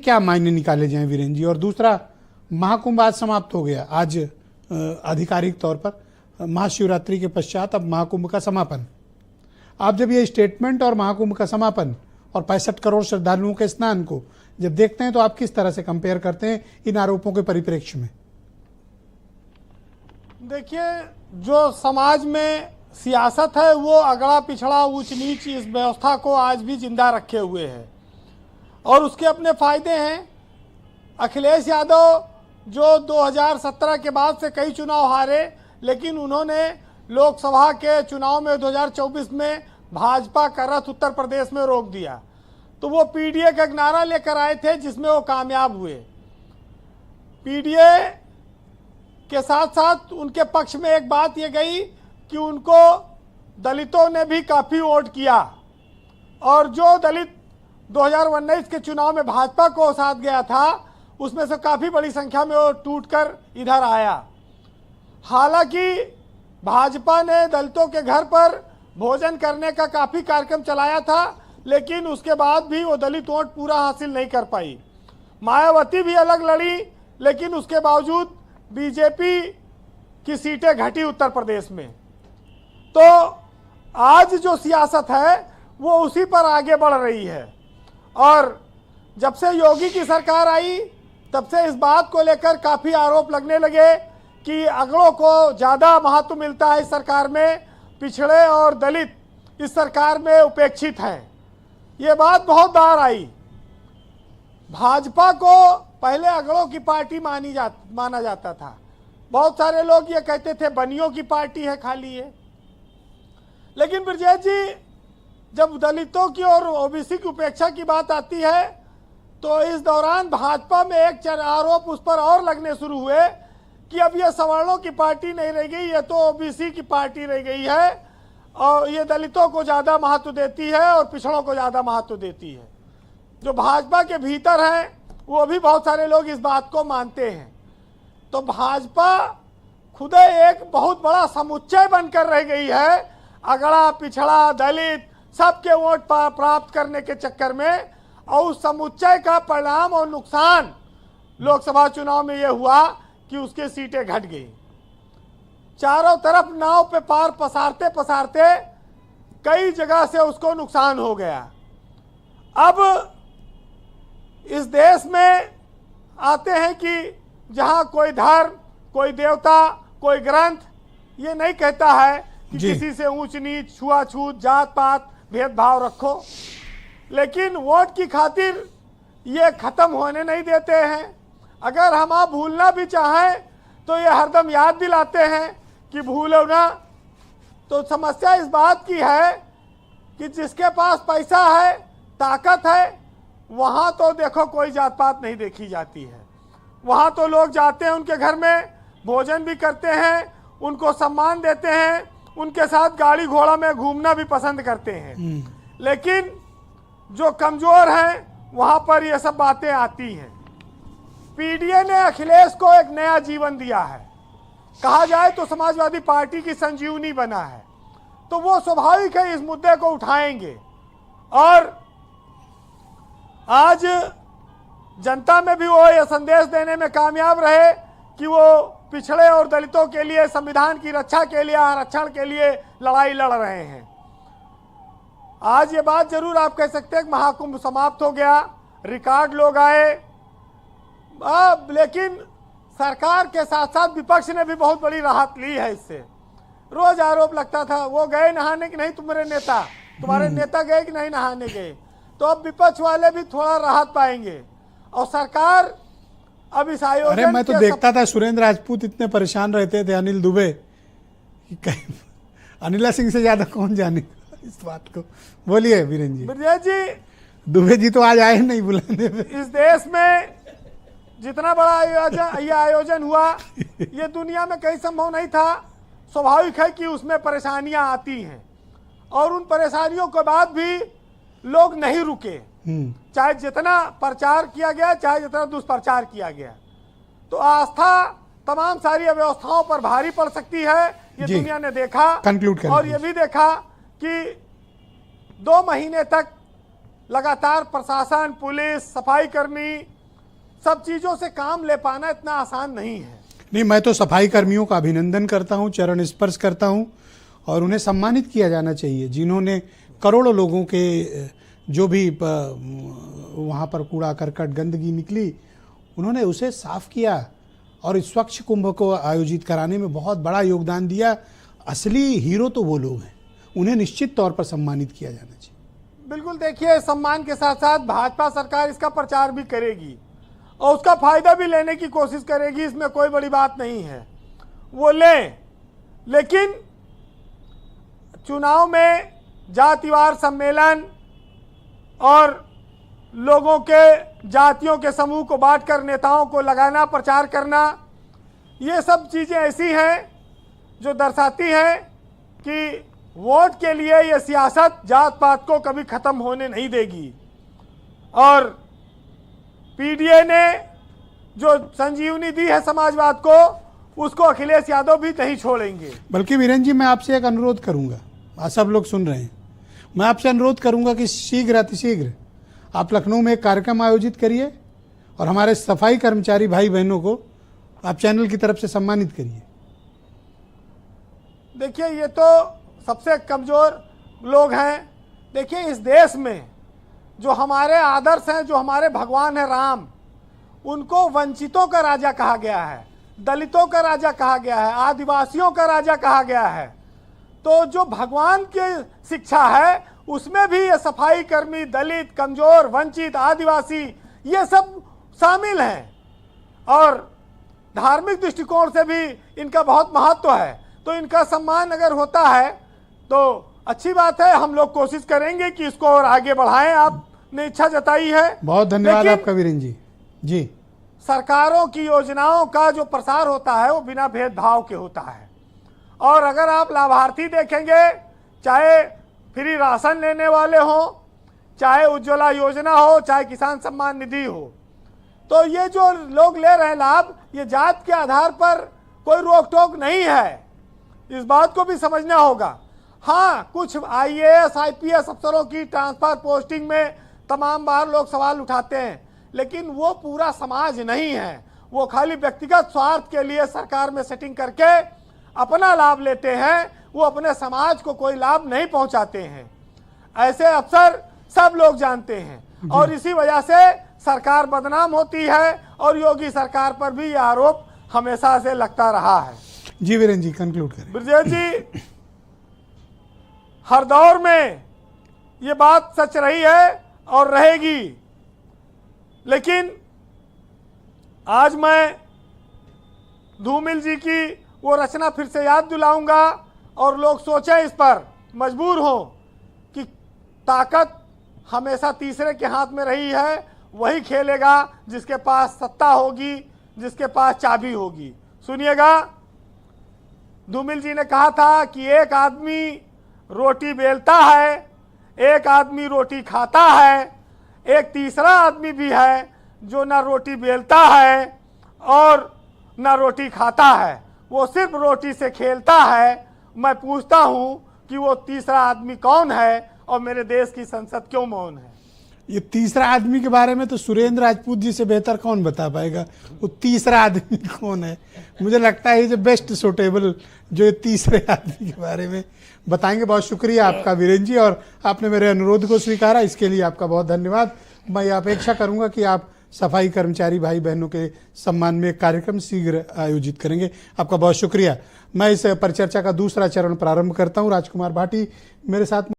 क्या मायने निकाले जाएं वीरेंद्र जी। और दूसरा, महाकुंभ आज समाप्त हो गया, आज आधिकारिक तौर पर महाशिवरात्रि के पश्चात अब महाकुंभ का समापन। आप जब ये स्टेटमेंट और महाकुंभ का समापन और 65 करोड़ श्रद्धालुओं के स्नान को जब देखते हैं तो आप किस तरह से कंपेयर करते हैं इन आरोपों के परिप्रेक्ष्य में? देखिए, जो समाज में सियासत है वो अगड़ा पिछड़ा ऊंच नीच इस व्यवस्था को आज भी जिंदा रखे हुए है और उसके अपने फायदे हैं। अखिलेश यादव जो 2017 के बाद से कई चुनाव हारे, लेकिन उन्होंने लोकसभा के चुनाव में 2024 में भाजपा का रथ उत्तर प्रदेश में रोक दिया, तो वो पीडीए का नारा लेकर आए थे जिसमें वो कामयाब हुए। पीडीए के साथ साथ उनके पक्ष में एक बात ये गई कि उनको दलितों ने भी काफ़ी वोट किया और जो दलित 2019 के चुनाव में भाजपा को साथ गया था उसमें से काफ़ी बड़ी संख्या में वो टूटकर इधर आया। हालांकि भाजपा ने दलितों के घर पर भोजन करने का काफ़ी कार्यक्रम चलाया था, लेकिन उसके बाद भी वो दलित वोट पूरा हासिल नहीं कर पाई। मायावती भी अलग लड़ी, लेकिन उसके बावजूद बीजेपी की सीटें घटी उत्तर प्रदेश में। तो आज जो सियासत है वो उसी पर आगे बढ़ रही है और जब से योगी की सरकार आई तब से इस बात को लेकर काफ़ी आरोप लगने लगे कि अगड़ों को ज़्यादा महत्व मिलता है इस सरकार में, पिछड़े और दलित इस सरकार में उपेक्षित हैं। ये बात बहुत बार आई। भाजपा को पहले अगड़ों की पार्टी माना जाता था। बहुत सारे लोग ये कहते थे बनियों की पार्टी है खाली है। लेकिन ब्रजेश जी, जब दलितों की और ओबीसी की उपेक्षा की बात आती है तो इस दौरान भाजपा में एक आरोप उस पर और लगने शुरू हुए कि अब ये सवर्णों की पार्टी नहीं रह गई, ये तो ओबीसी की पार्टी रह गई है और ये दलितों को ज़्यादा महत्व देती है और पिछड़ों को ज़्यादा महत्व देती है। जो भाजपा के भीतर हैं वो भी बहुत सारे लोग इस बात को मानते हैं। तो भाजपा खुद एक बहुत बड़ा समुच्चय बनकर रह गई है, अगड़ा पिछड़ा दलित सबके वोट प्राप्त करने के चक्कर में, और उस समुच्चय का परिणाम और नुकसान लोकसभा चुनाव में यह हुआ कि उसके सीटें घट गई। चारों तरफ नाव पे पार पसारते पसारते कई जगह से उसको नुकसान हो गया। अब इस देश में आते हैं कि जहां कोई धर्म, कोई देवता, कोई ग्रंथ ये नहीं कहता है कि किसी से ऊंच नीच, छुआछूत, जात पात, भेदभाव रखो, लेकिन वोट की खातिर ये खत्म होने नहीं देते हैं। अगर हम आप भूलना भी चाहें तो ये हरदम याद दिलाते हैं कि भूलो ना। तो समस्या इस बात की है कि जिसके पास पैसा है, ताकत है, वहाँ तो देखो कोई जात पात नहीं देखी जाती है। वहाँ तो लोग जाते हैं, उनके घर में भोजन भी करते हैं, उनको सम्मान देते हैं, उनके साथ गाड़ी घोड़ा में घूमना भी पसंद करते हैं। लेकिन जो कमज़ोर हैं वहाँ पर ये सब बातें आती हैं। पीडीए ने अखिलेश को एक नया जीवन दिया है, कहा जाए तो समाजवादी पार्टी की संजीवनी बना है, तो वो स्वाभाविक है इस मुद्दे को उठाएंगे और आज जनता में भी वो ये संदेश देने में कामयाब रहे कि वो पिछड़े और दलितों के लिए, संविधान की रक्षा के लिए, आरक्षण के लिए लड़ाई लड़ रहे हैं। आज ये बात जरूर आप कह सकते हैं कि महाकुंभ समाप्त हो गया, रिकॉर्ड लोग आए, लेकिन सरकार के साथ साथ विपक्ष ने भी बहुत बड़ी राहत ली है इससे। रोज आरोप लगता था वो गए नहाने कि नहीं, तुम्हारे नेता गए कि नहीं नहाने गए, तो अब विपक्ष वाले भी थोड़ा राहत पाएंगे और सरकार अब इस आयोजन। अरे मैं तो देखता था सुरेंद्र राजपूत इतने परेशान रहते थे, अनिल दुबे, अनिला सिंह से ज्यादा कौन जाने इस बात को। बोलिए वीरेंद्र जी। दुबे जी तो आज आए नहीं बुलाने में। इस देश में जितना बड़ा ये आयोजन हुआ ये दुनिया में कहीं संभव नहीं था। स्वाभाविक है कि उसमें परेशानियां आती हैं और उन परेशानियों के बाद भी लोग नहीं रुके, चाहे जितना प्रचार किया गया, चाहे जितना दुष्प्रचार किया गया। तो आस्था तमाम सारी व्यवस्थाओं पर भारी पड़ सकती है, ये दुनिया ने देखा। कंक्लूड और ये भी देखा कि 2 महीने तक लगातार प्रशासन, पुलिस, सफाई कर्मी सब चीज़ों से काम ले पाना इतना आसान नहीं है। नहीं, मैं तो सफाई कर्मियों का अभिनंदन करता हूं, चरण स्पर्श करता हूं और उन्हें सम्मानित किया जाना चाहिए, जिन्होंने करोड़ों लोगों के जो भी वहाँ पर कूड़ा करकट गंदगी निकली उन्होंने उसे साफ किया और इस स्वच्छ कुंभ को आयोजित कराने में बहुत बड़ा योगदान दिया। असली हीरो तो वो लोग हैं, उन्हें निश्चित तौर पर सम्मानित किया जाना चाहिए। बिल्कुल, देखिए सम्मान के साथ साथ भाजपा सरकार इसका प्रचार भी करेगी और उसका फायदा भी लेने की कोशिश करेगी, इसमें कोई बड़ी बात नहीं है, वो लें। लेकिन चुनाव में जातिवार सम्मेलन और लोगों के जातियों के समूह को बांटकर नेताओं को लगाना, प्रचार करना, ये सब चीज़ें ऐसी हैं जो दर्शाती हैं कि वोट के लिए ये सियासत जात पात को कभी ख़त्म होने नहीं देगी। और पीडीए ने जो संजीवनी दी है समाजवाद को, उसको अखिलेश यादव भी नहीं छोड़ेंगे। बल्कि वीरेंद्र जी, मैं आपसे एक अनुरोध करूंगा, आज सब लोग सुन रहे हैं, मैं आपसे अनुरोध करूंगा कि शीघ्र अतिशीघ्र आप लखनऊ में एक कार्यक्रम आयोजित करिए और हमारे सफाई कर्मचारी भाई बहनों को आप चैनल की तरफ से सम्मानित करिए। देखिए, ये तो सबसे कमज़ोर लोग हैं। देखिए, इस देश में जो हमारे आदर्श हैं, जो हमारे भगवान हैं राम, उनको वंचितों का राजा कहा गया है, दलितों का राजा कहा गया है, आदिवासियों का राजा कहा गया है। तो जो भगवान की शिक्षा है उसमें भी ये सफाई कर्मी, दलित, कमज़ोर, वंचित, आदिवासी, ये सब शामिल हैं और धार्मिक दृष्टिकोण से भी इनका बहुत महत्व है। तो इनका सम्मान अगर होता है तो अच्छी बात है। हम लोग कोशिश करेंगे कि इसको और आगे बढ़ाएं। आपने इच्छा जताई है, बहुत धन्यवाद आपका वीरेंद्र जी। जी, सरकारों की योजनाओं का जो प्रसार होता है वो बिना भेदभाव के होता है। और अगर आप लाभार्थी देखेंगे, चाहे फ्री राशन लेने वाले हो, चाहे उज्ज्वला योजना हो, चाहे किसान सम्मान निधि हो, तो ये जो लोग ले रहे हैं लाभ, ये जात के आधार पर कोई रोक टोक नहीं है। इस बात को भी समझना होगा। हाँ, कुछ आईएएस, आईपीएस अफसरों की ट्रांसफर पोस्टिंग में तमाम बार लोग सवाल उठाते हैं, लेकिन वो पूरा समाज नहीं है। वो खाली व्यक्तिगत स्वार्थ के लिए सरकार में सेटिंग करके अपना लाभ लेते हैं, वो अपने समाज को कोई लाभ नहीं पहुंचाते हैं। ऐसे अफसर सब लोग जानते हैं और इसी वजह से सरकार बदनाम होती है और योगी सरकार पर भी यह आरोप हमेशा से लगता रहा है। जी वीरेंद्र जी, कंक्लूड करें। ब्रजेश जी, हर दौर में ये बात सच रही है और रहेगी, लेकिन आज मैं धूमिल जी की वो रचना फिर से याद दिलाऊंगा और लोग सोचें, इस पर मजबूर हो कि ताकत हमेशा तीसरे के हाथ में रही है, वही खेलेगा जिसके पास सत्ता होगी, जिसके पास चाबी होगी। सुनिएगा, धूमिल जी ने कहा था कि एक आदमी रोटी बेलता है, एक आदमी रोटी खाता है, एक तीसरा आदमी भी है जो ना रोटी बेलता है और ना रोटी खाता है, वो सिर्फ रोटी से खेलता है। मैं पूछता हूं कि वो तीसरा आदमी कौन है और मेरे देश की संसद क्यों मौन है? ये तीसरा आदमी के बारे में तो सुरेंद्र राजपूत जी से बेहतर कौन बता पाएगा, वो तीसरा आदमी कौन है। मुझे लगता है ये बेस्ट सुटेबल जो ये तीसरे आदमी के बारे में बताएंगे। बहुत शुक्रिया आपका वीरेंद्र जी, और आपने मेरे अनुरोध को स्वीकारा, इसके लिए आपका बहुत धन्यवाद। मैं अपेक्षा करूंगा कि आप सफाई कर्मचारी भाई बहनों के सम्मान में एक कार्यक्रम शीघ्र आयोजित करेंगे। आपका बहुत शुक्रिया। मैं इस परिचर्चा का दूसरा चरण प्रारंभ करता हूं। राजकुमार भाटी मेरे साथ